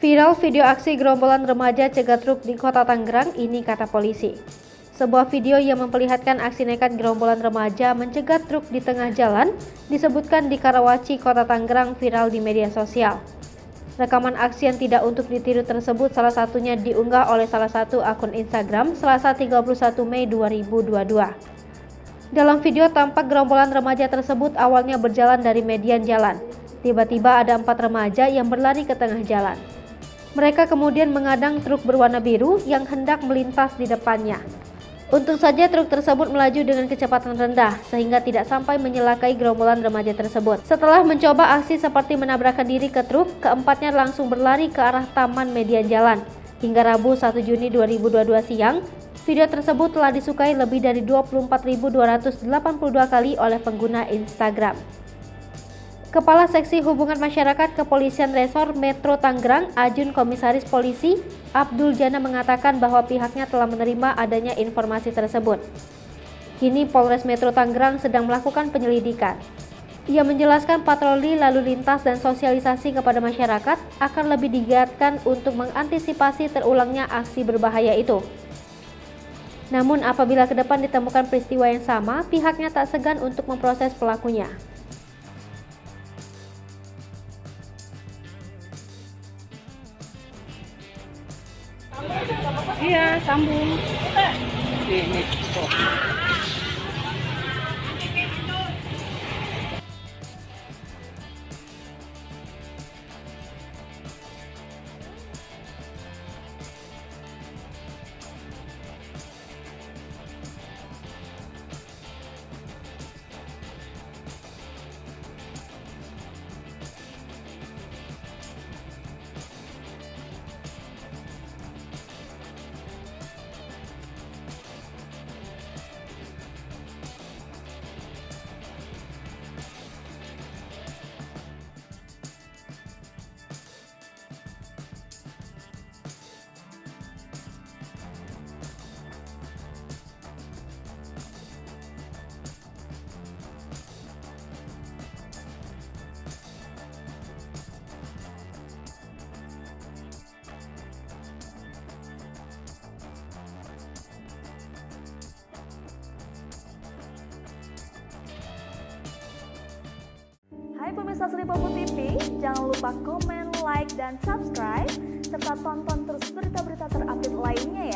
Viral video aksi gerombolan remaja cegat truk di kota Tangerang, ini kata polisi. Sebuah video yang memperlihatkan aksi nekat gerombolan remaja mencegat truk di tengah jalan disebutkan di Karawaci, kota Tangerang viral di media sosial. Rekaman aksi yang tidak untuk ditiru tersebut salah satunya diunggah oleh salah satu akun Instagram Selasa 31 Mei 2022. Dalam video tampak gerombolan remaja tersebut awalnya berjalan dari median jalan. Tiba-tiba ada 4 remaja yang berlari ke tengah jalan. Mereka kemudian mengadang truk berwarna biru yang hendak melintas di depannya. Untung saja truk tersebut melaju dengan kecepatan rendah sehingga tidak sampai menyelakai gerombolan remaja tersebut. Setelah mencoba aksi seperti menabrakkan diri ke truk, keempatnya langsung berlari ke arah taman median jalan. Hingga Rabu 1 Juni 2022 siang, video tersebut telah disukai lebih dari 24.282 kali oleh pengguna Instagram. Kepala Seksi Hubungan Masyarakat Kepolisian Resor Metro Tangerang, Ajun Komisaris Polisi Abdul Jana mengatakan bahwa pihaknya telah menerima adanya informasi tersebut. Kini Polres Metro Tangerang sedang melakukan penyelidikan. Ia menjelaskan patroli lalu lintas dan sosialisasi kepada masyarakat akan lebih digiatkan untuk mengantisipasi terulangnya aksi berbahaya itu. Namun apabila ke depan ditemukan peristiwa yang sama, pihaknya tak segan untuk memproses pelakunya. Iya, sambung. Ini. Hai pemirsa Sri Popo TV, jangan lupa komen, like, dan subscribe, serta tonton terus berita-berita terupdate lainnya ya.